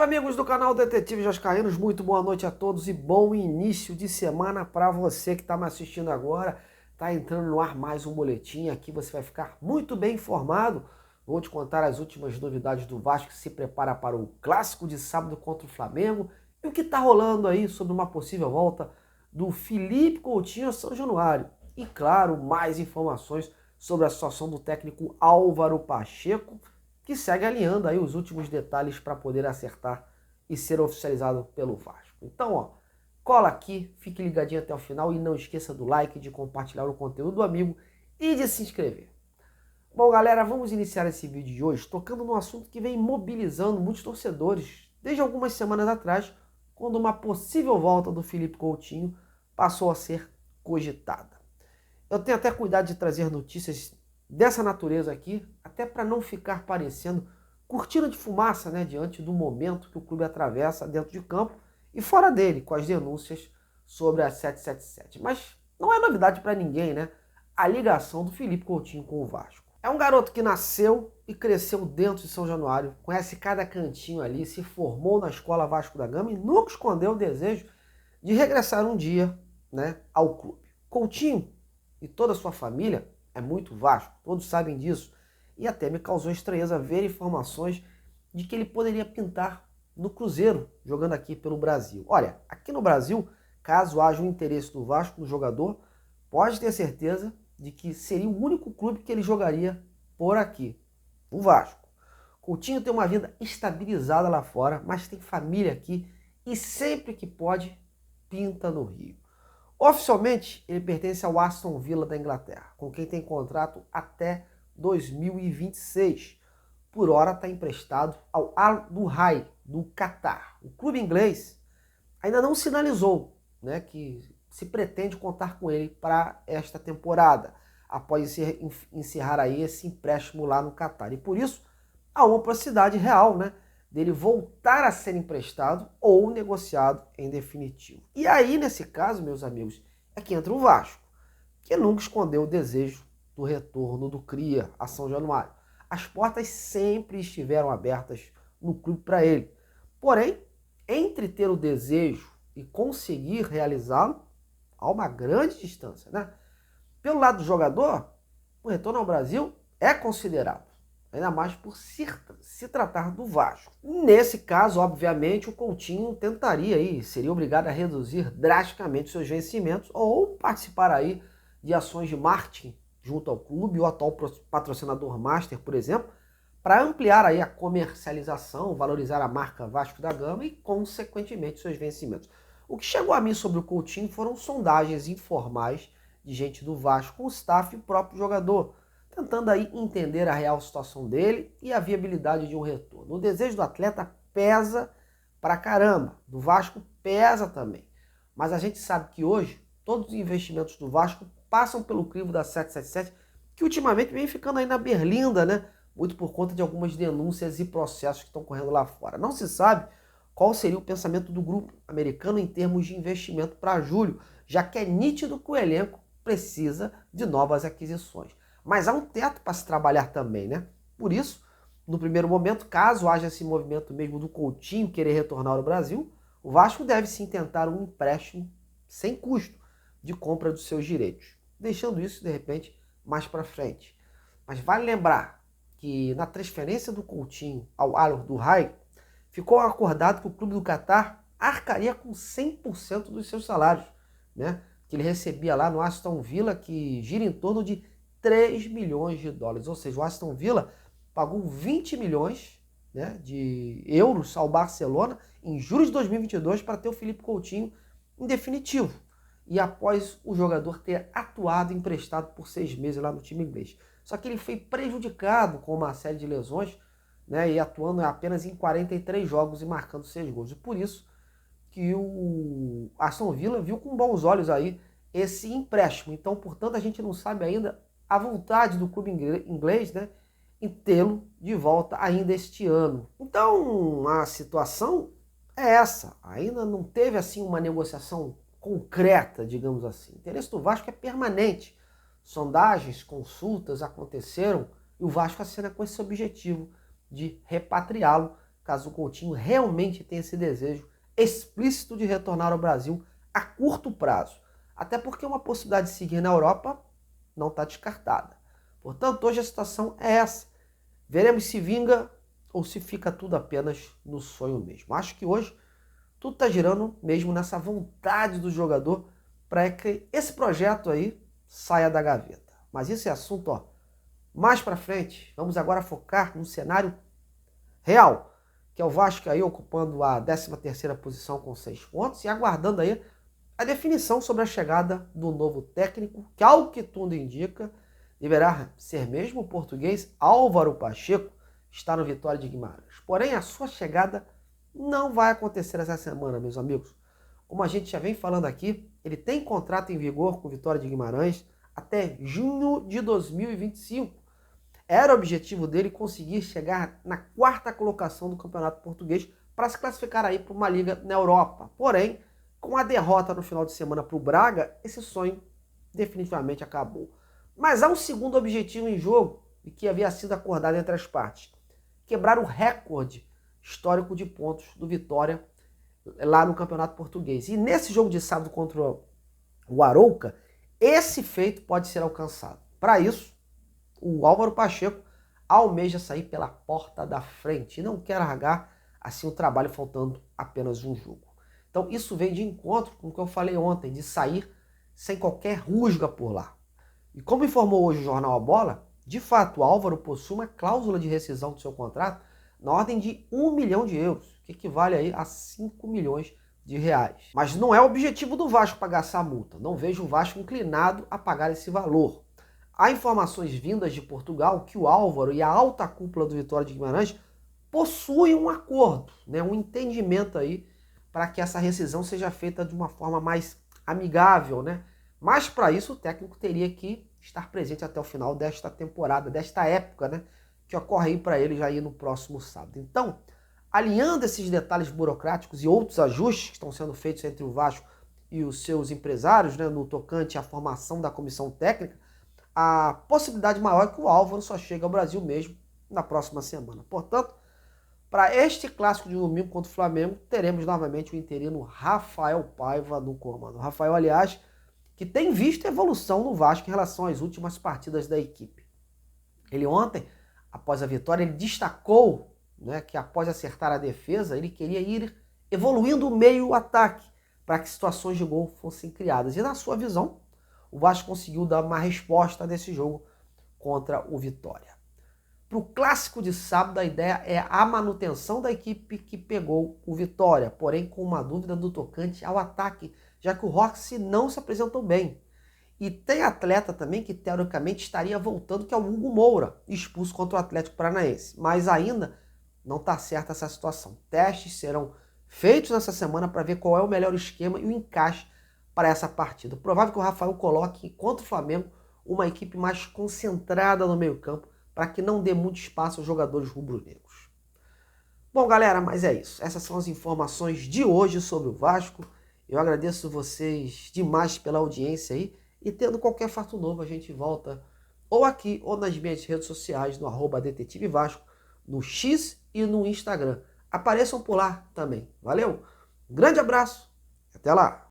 amigos do canal Detetive Vascaínos, muito boa noite a todos e bom início de semana para você que está me assistindo agora. Está entrando no ar mais um boletim, aqui você vai ficar muito bem informado. Vou te contar as últimas novidades do Vasco que se prepara para o clássico de sábado contra o Flamengo e o que está rolando aí sobre uma possível volta do Felipe Coutinho a São Januário. E claro, mais informações sobre a situação do técnico Álvaro Pacheco, que segue alinhando aí os últimos detalhes para poder acertar e ser oficializado pelo Vasco. Então, ó, cola aqui, fique ligadinho até o final e não esqueça do like, de compartilhar o conteúdo do amigo e de se inscrever. Bom, galera, vamos iniciar esse vídeo de hoje tocando num assunto que vem mobilizando muitos torcedores desde algumas semanas atrás, quando uma possível volta do Felipe Coutinho passou a ser cogitada. Eu tenho até cuidado de trazer notícias dessa natureza aqui, até para não ficar parecendo cortina de fumaça, né, diante do momento que o clube atravessa dentro de campo e fora dele, com as denúncias sobre a 777. Mas não é novidade para ninguém, né, a ligação do Felipe Coutinho com o Vasco. É um garoto que nasceu e cresceu dentro de São Januário, conhece cada cantinho ali, se formou na escola Vasco da Gama e nunca escondeu o desejo de regressar um dia, né, ao clube. Coutinho e toda a sua família é muito Vasco, todos sabem disso, e até me causou estranheza ver informações de que ele poderia pintar no Cruzeiro, jogando aqui pelo Brasil. Olha, aqui no Brasil, caso haja um interesse do Vasco no jogador, pode ter certeza de que seria o único clube que ele jogaria por aqui, o Vasco. Coutinho tem uma vida estabilizada lá fora, mas tem família aqui e sempre que pode, pinta no Rio. Oficialmente, ele pertence ao Aston Villa da Inglaterra, com quem tem contrato até 2026. Por hora está emprestado ao Al Duhail, do Catar. O clube inglês ainda não sinalizou, né, que se pretende contar com ele para esta temporada, após encerrar aí esse empréstimo lá no Catar. E por isso, há uma possibilidade real, né, dele voltar a ser emprestado ou negociado em definitivo. E aí, nesse caso, meus amigos, é que entra o Vasco, que nunca escondeu o desejo do retorno do Cria a São Januário. As portas sempre estiveram abertas no clube para ele. Porém, entre ter o desejo e conseguir realizá-lo, há uma grande distância, né? Pelo lado do jogador, o retorno ao Brasil é considerável, ainda mais por se tratar do Vasco. Nesse caso, obviamente, o Coutinho tentaria aí, seria obrigado a reduzir drasticamente seus vencimentos ou participar aí de ações de marketing junto ao clube, o atual patrocinador Master, por exemplo, para ampliar aí a comercialização, valorizar a marca Vasco da Gama e, consequentemente, seus vencimentos. O que chegou a mim sobre o Coutinho foram sondagens informais de gente do Vasco com o staff e o próprio jogador, tentando aí entender a real situação dele e a viabilidade de um retorno. O desejo do atleta pesa pra caramba, do Vasco pesa também. Mas a gente sabe que hoje todos os investimentos do Vasco passam pelo crivo da 777, que ultimamente vem ficando aí na berlinda, né? Muito por conta de algumas denúncias e processos que estão correndo lá fora. Não se sabe qual seria o pensamento do grupo americano em termos de investimento para julho, já que é nítido que o elenco precisa de novas aquisições. Mas há um teto para se trabalhar também, né? Por isso, no primeiro momento, caso haja esse movimento mesmo do Coutinho querer retornar ao Brasil, o Vasco deve sim tentar um empréstimo sem custo de compra dos seus direitos, deixando isso, de repente, mais para frente. Mas vale lembrar que na transferência do Coutinho ao Al Duhail, ficou acordado que o clube do Catar arcaria com 100% dos seus salários, né? Que ele recebia lá no Aston Villa, que gira em torno de 3 milhões de dólares. Ou seja, o Aston Villa pagou 20 milhões, né, de euros ao Barcelona em julho de 2022 para ter o Felipe Coutinho em definitivo. E após o jogador ter atuado emprestado por 6 meses lá no time inglês. Só que ele foi prejudicado com uma série de lesões, né, e atuando apenas em 43 jogos e marcando 6 gols. E por isso que o Aston Villa viu com bons olhos aí esse empréstimo. Então, portanto, a gente não sabe ainda a vontade do clube inglês, né, em tê-lo de volta ainda este ano. Então, a situação é essa. Ainda não teve assim uma negociação concreta, digamos assim. O interesse do Vasco é permanente. Sondagens, consultas aconteceram e o Vasco acena com esse objetivo de repatriá-lo caso o Coutinho realmente tenha esse desejo explícito de retornar ao Brasil a curto prazo. Até porque uma possibilidade de seguir na Europa não está descartada. Portanto, hoje a situação é essa. Veremos se vinga ou se fica tudo apenas no sonho mesmo. Acho que hoje tudo está girando mesmo nessa vontade do jogador para que esse projeto aí saia da gaveta. Mas isso é assunto, ó, mais para frente. Vamos agora focar no cenário real, que é o Vasco aí ocupando a 13ª posição com 6 pontos e aguardando aí a definição sobre a chegada do novo técnico, que ao que tudo indica, deverá ser mesmo o português Álvaro Pacheco, está no Vitória de Guimarães. Porém, a sua chegada não vai acontecer essa semana, meus amigos. Como a gente já vem falando aqui, ele tem contrato em vigor com o Vitória de Guimarães até junho de 2025. Era o objetivo dele conseguir chegar na 4ª colocação do Campeonato Português para se classificar aí para uma liga na Europa. Porém, com a derrota no final de semana para o Braga, esse sonho definitivamente acabou. Mas há um segundo objetivo em jogo e que havia sido acordado entre as partes: quebrar o recorde histórico de pontos do Vitória lá no Campeonato Português. E nesse jogo de sábado contra o Arouca, esse feito pode ser alcançado. Para isso, o Álvaro Pacheco almeja sair pela porta da frente e não quer largar assim o trabalho faltando apenas um jogo. Então isso vem de encontro com o que eu falei ontem, de sair sem qualquer rusga por lá. E como informou hoje o jornal A Bola, de fato o Álvaro possui uma cláusula de rescisão do seu contrato na ordem de 1 milhão de euros, que equivale aí a 5 milhões de reais. Mas não é o objetivo do Vasco pagar essa multa. Não vejo o Vasco inclinado a pagar esse valor. Há informações vindas de Portugal que o Álvaro e a alta cúpula do Vitória de Guimarães possuem um acordo, um entendimento aí para que essa rescisão seja feita de uma forma mais amigável, Mas para isso o técnico teria que estar presente até o final desta temporada, desta época, que ocorre aí para ele já ir no próximo sábado. Então, alinhando esses detalhes burocráticos e outros ajustes que estão sendo feitos entre o Vasco e os seus empresários, no tocante à formação da comissão técnica, a possibilidade maior é que o Álvaro só chegue ao Brasil mesmo na próxima semana. Portanto, para este clássico de domingo contra o Flamengo, teremos novamente o interino Rafael Paiva no comando. O Rafael, aliás, que tem visto evolução no Vasco em relação às últimas partidas da equipe. Ele ontem, após a vitória, ele destacou que após acertar a defesa, ele queria ir evoluindo o meio-ataque para que situações de gol fossem criadas. E na sua visão, o Vasco conseguiu dar uma resposta nesse jogo contra o Vitória. Para o clássico de sábado, a ideia é a manutenção da equipe que pegou o Vitória, porém com uma dúvida do tocante ao ataque, já que o Roxy não se apresentou bem. E tem atleta também que teoricamente estaria voltando, que é o Hugo Moura, expulso contra o Atlético Paranaense. Mas ainda não está certa essa situação. Testes serão feitos nessa semana para ver qual é o melhor esquema e o encaixe para essa partida. Provável que o Rafael coloque contra o Flamengo uma equipe mais concentrada no meio-campo para que não dê muito espaço aos jogadores rubro-negros. Bom, galera, mas é isso. Essas são as informações de hoje sobre o Vasco. Eu agradeço vocês demais pela audiência aí. E tendo qualquer fato novo, a gente volta ou aqui ou nas minhas redes sociais, no @Detetive Vasco, no X e no Instagram. Apareçam por lá também. Valeu? Um grande abraço. Até lá.